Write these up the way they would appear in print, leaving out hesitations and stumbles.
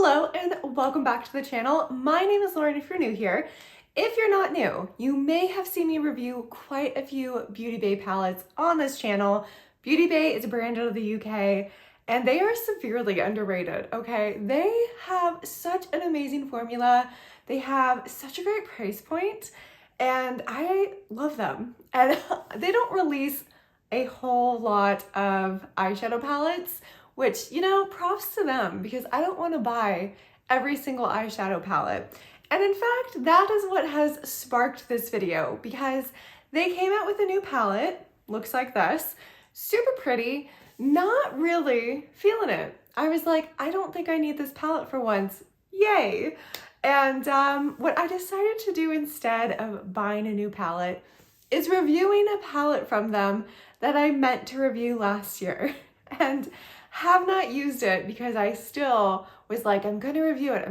Hello and welcome back to the channel. My name is Lauren if you're new here. If you're not new, you may have seen me review quite a few Beauty Bay palettes on this channel. Beauty Bay is a brand out of the UK and they are severely underrated, okay? They have such an amazing formula. They have such a great price point and I love them. And they don't release a whole lot of eyeshadow palettes, which, you know, props to them because I don't want to buy every single eyeshadow palette. And in fact, that is what has sparked this video because they came out with a new palette, looks like this, super pretty, not really feeling it. I was like, I don't think I need this palette for once, yay. And what I decided to do instead of buying a new palette is reviewing a palette from them that I meant to review last year. And have not used it because I still was like, I'm gonna review it,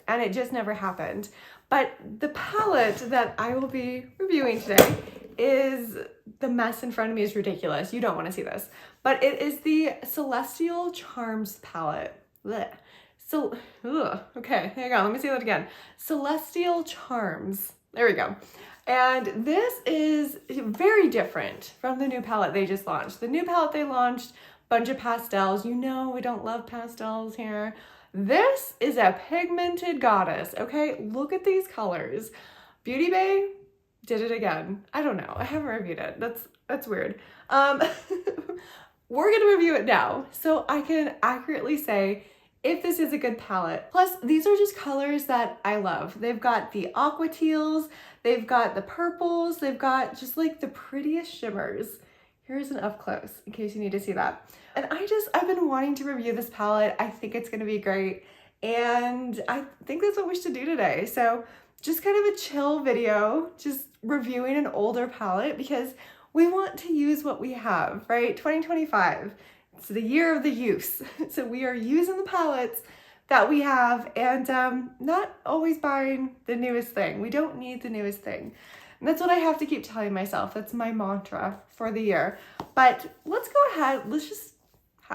and it just never happened. But the palette that I will be reviewing today is, the mess in front of me is ridiculous. You don't wanna see this. But it is the Celestial Charms palette. Blech. So, okay, hang on, let me say that again. Celestial Charms, there we go. And this is very different from the new palette they just launched. The new palette they launched, bunch of pastels. You know we don't love pastels here. This is a pigmented goddess, okay? Look at these colors. Beauty Bay did it again. I don't know. I haven't reviewed it. That's weird. We're gonna review it now so I can accurately say if this is a good palette. Plus, these are just colors that I love. They've got the aqua teals, they've got the purples, they've got just like the prettiest shimmers. Here's an up close in case you need to see that. And I've been wanting to review this palette. I think it's gonna be great. And I think that's what we should do today. So just kind of a chill video, just reviewing an older palette because we want to use what we have, right? 2025, it's the year of the use. So we are using the palettes that we have and not always buying the newest thing. We don't need the newest thing. And that's what I have to keep telling myself. That's my mantra for the year. But let's go ahead. Let's just,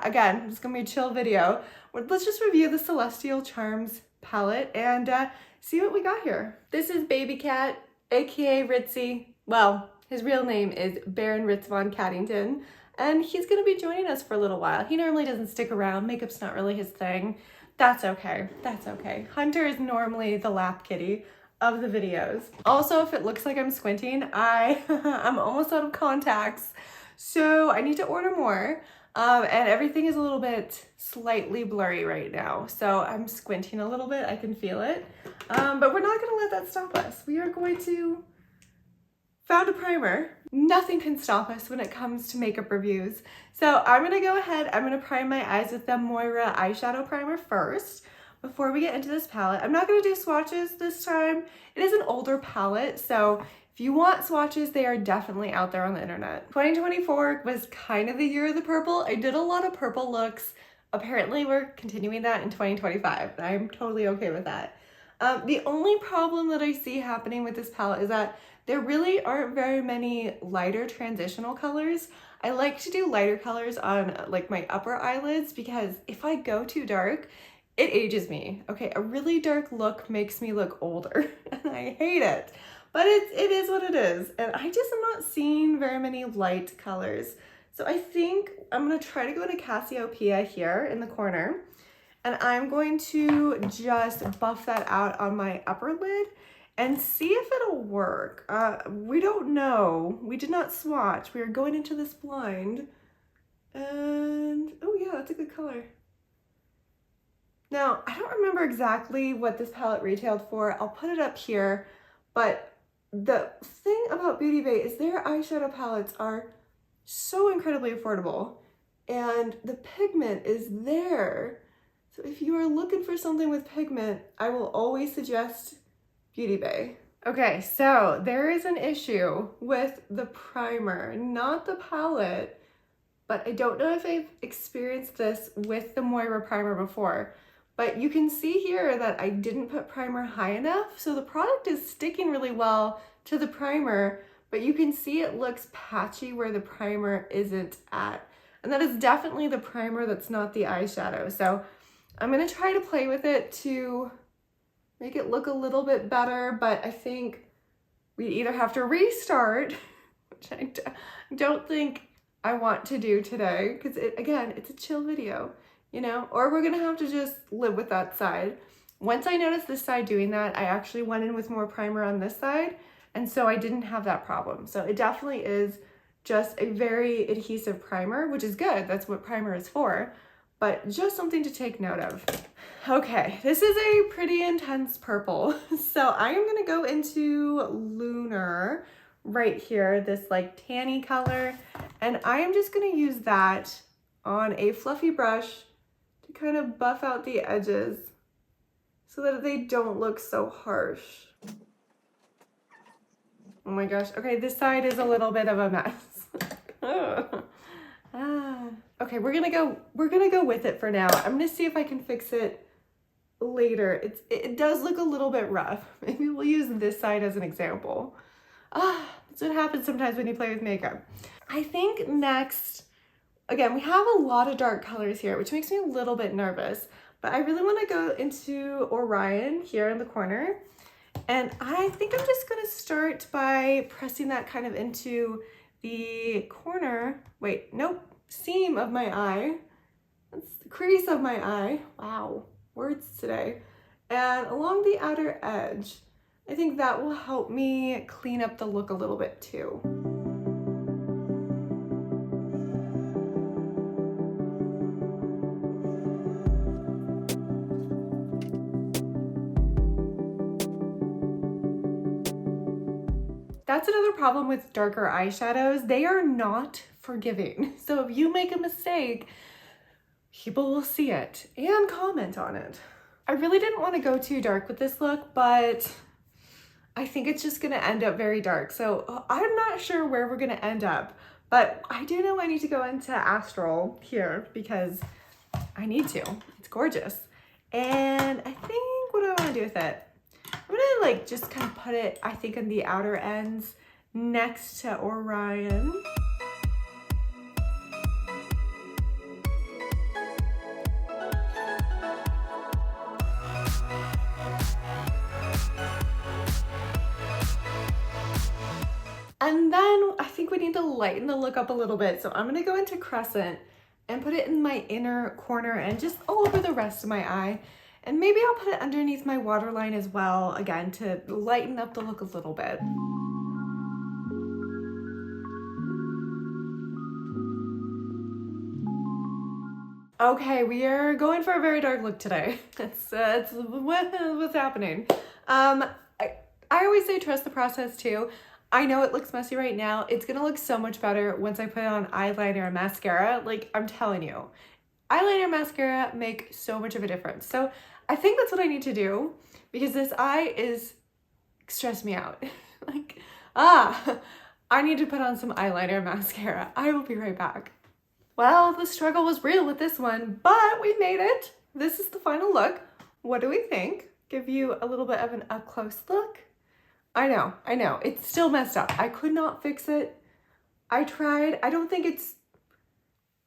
again, it's gonna be a chill video. Let's just review the Celestial Charms palette and see what we got here. This is Baby Cat, AKA Ritzy. Well, his real name is Baron Ritz von Caddington. And he's gonna be joining us for a little while. He normally doesn't stick around. Makeup's not really his thing. That's okay, that's okay. Hunter is normally the lap kitty of the videos. Also, if it looks like I'm squinting, I'm almost out of contacts, so I need to order more. And everything is a little bit slightly blurry right now, so I'm squinting a little bit. I can feel it, but we're not gonna let that stop us. We are going to found a primer. Nothing can stop us when it comes to makeup reviews. So I'm gonna go ahead. I'm gonna prime my eyes with the Moira eyeshadow primer first. Before we get into this palette, I'm not gonna do swatches this time. It is an older palette, so if you want swatches, they are definitely out there on the internet. 2024 was kind of the year of the purple. I did a lot of purple looks. Apparently we're continuing that in 2025, and I'm totally okay with that. The only problem that I see happening with this palette is that there really aren't very many lighter transitional colors. I like to do lighter colors on like my upper eyelids because if I go too dark, it ages me. Okay, a really dark look makes me look older and I hate it. But it is what it is. And I just am not seeing very many light colors. So I think I'm gonna try to go to Cassiopeia here in the corner. And I'm going to just buff that out on my upper lid and see if it'll work. We don't know. We did not swatch. We are going into this blind. And, oh yeah, that's a good color. Now, I don't remember exactly what this palette retailed for. I'll put it up here, but the thing about Beauty Bay is their eyeshadow palettes are so incredibly affordable and the pigment is there. So if you are looking for something with pigment, I will always suggest Beauty Bay. Okay, so there is an issue with the primer, not the palette, but I don't know if I've experienced this with the Moira primer before. But you can see here that I didn't put primer high enough. So the product is sticking really well to the primer, but you can see it looks patchy where the primer isn't at. And that is definitely the primer that's not the eyeshadow. So I'm gonna try to play with it to make it look a little bit better, but I think we either have to restart, which I don't think I want to do today, because again, it's a chill video, you know, or we're gonna have to just live with that side. Once I noticed this side doing that, I actually went in with more primer on this side, and so I didn't have that problem. So it definitely is just a very adhesive primer, which is good. That's what primer is for, but just something to take note of. Okay, this is a pretty intense purple. So I am gonna go into Lunar right here, this like tanny color, and I am just gonna use that on a fluffy brush to kind of buff out the edges so that they don't look so harsh. Oh my gosh, okay, this side is a little bit of a mess. Okay, we're gonna go with it for now. I'm gonna see if I can fix it later. It does look a little bit rough. Maybe we'll use this side as an example. That's what happens sometimes when you play with makeup. I think next, again, we have a lot of dark colors here, which makes me a little bit nervous, but I really want to go into Orion here in the corner. And I think I'm just gonna start by pressing that kind of into the corner, seam of my eye. That's the crease of my eye. Wow, words today. And along the outer edge. I think that will help me clean up the look a little bit too. That's another problem with darker eyeshadows. They are not forgiving. So if you make a mistake, people will see it and comment on it. I really didn't want to go too dark with this look, but I think it's just gonna end up very dark. So I'm not sure where we're gonna end up, but I do know I need to go into Astral here because I need to. It's gorgeous. And I think, what do I wanna do with it? I'm gonna like just kind of put it, I think, on the outer ends next to Orion. And then I think we need to lighten the look up a little bit. So I'm gonna go into Crescent and put it in my inner corner and just all over the rest of my eye. And maybe I'll put it underneath my waterline as well, again, to lighten up the look a little bit. Okay, we are going for a very dark look today. It's what's happening. I always say trust the process too. I know it looks messy right now. It's gonna look so much better once I put on eyeliner and mascara. Like, I'm telling you, eyeliner and mascara make so much of a difference. So I think that's what I need to do because this eye is stressed me out. Like, I need to put on some eyeliner and mascara. I will be right back. Well, the struggle was real with this one, but we made it. This is the final look. What do we think? Give you a little bit of an up close look. I know, it's still messed up. I could not fix it. I tried. I don't think it's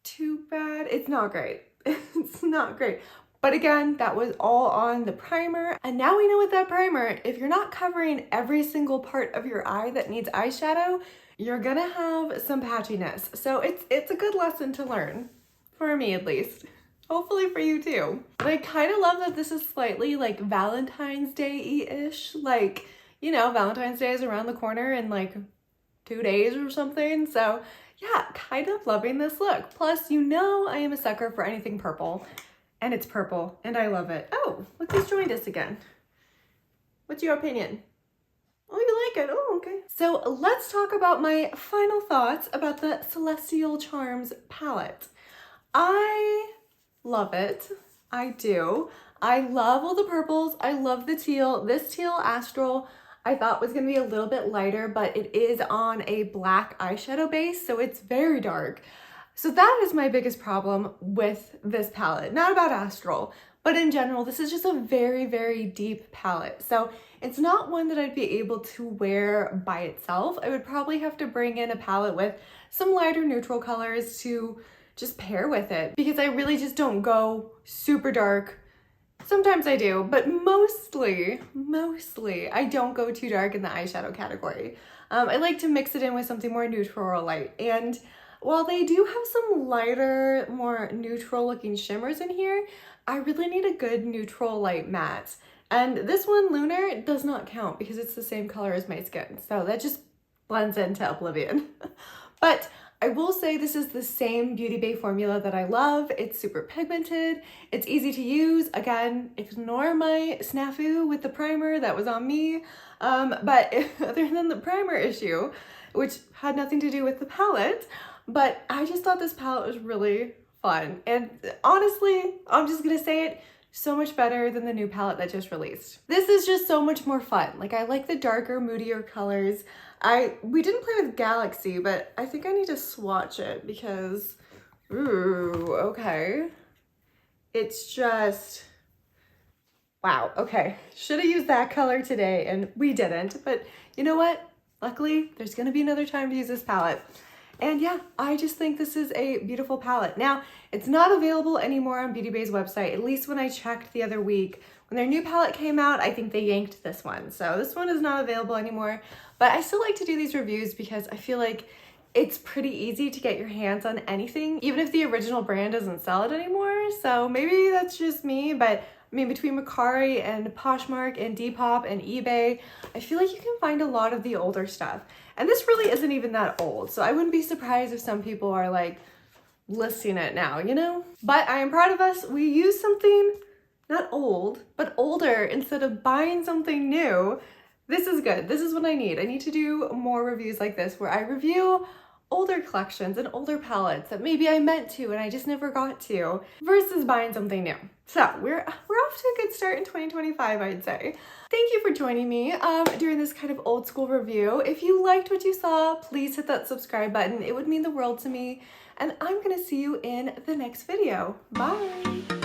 too bad. It's not great. It's not great. But again, that was all on the primer. And now we know with that primer, if you're not covering every single part of your eye that needs eyeshadow, you're gonna have some patchiness. So it's a good lesson to learn, for me at least. Hopefully for you too. But I kind of love that this is slightly like Valentine's Day-ish. Like, you know, Valentine's Day is around the corner in like 2 days or something. So yeah, kind of loving this look. Plus, you know, I am a sucker for anything purple. And it's purple, and I love it. Oh, look who's joined us again. What's your opinion? Oh, you like it? Oh, okay. So let's talk about my final thoughts about the Celestial Charms palette. I love it. I do. I love all the purples. I love the teal. This teal Astral I thought was gonna be a little bit lighter, but it is on a black eyeshadow base, so it's very dark. So that is my biggest problem with this palette. Not about Astral, but in general, this is just a very, very deep palette. So it's not one that I'd be able to wear by itself. I would probably have to bring in a palette with some lighter neutral colors to just pair with it, because I really just don't go super dark. Sometimes I do, but mostly I don't go too dark in the eyeshadow category. I like to mix it in with something more neutral or light. And while they do have some lighter, more neutral looking shimmers in here, I really need a good neutral light matte. And this one, Lunar, does not count because it's the same color as my skin. So that just blends into oblivion. But I will say this is the same Beauty Bay formula that I love. It's super pigmented. It's easy to use. Again, ignore my snafu with the primer. That was on me. But other than the primer issue, which had nothing to do with the palette, but I just thought this palette was really fun. And honestly, I'm just gonna say it, so much better than the new palette that just released. This is just so much more fun. Like, I like the darker, moodier colors. We didn't play with Galaxy, but I think I need to swatch it because, ooh, okay. It's just, wow, okay. Should have used that color today and we didn't, but you know what? Luckily, there's gonna be another time to use this palette. And yeah, I just think this is a beautiful palette. Now, it's not available anymore on Beauty Bay's website, at least when I checked the other week. When their new palette came out, I think they yanked this one. So this one is not available anymore, but I still like to do these reviews because I feel like it's pretty easy to get your hands on anything, even if the original brand doesn't sell it anymore. So maybe that's just me, but I mean, between Macari and Poshmark and Depop and eBay, I feel like you can find a lot of the older stuff. And this really isn't even that old, so I wouldn't be surprised if some people are like listing it now, you know? But I am proud of us. We used something not old, but older instead of buying something new. This is good. This is what I need. I need to do more reviews like this where I review older collections and older palettes that maybe I meant to and I just never got to, versus buying something new. So we're off to a good start in 2025, I'd say. Thank you for joining me during this kind of old school review. If you liked what you saw, please hit that subscribe button. It would mean the world to me. And I'm gonna see you in the next video. Bye.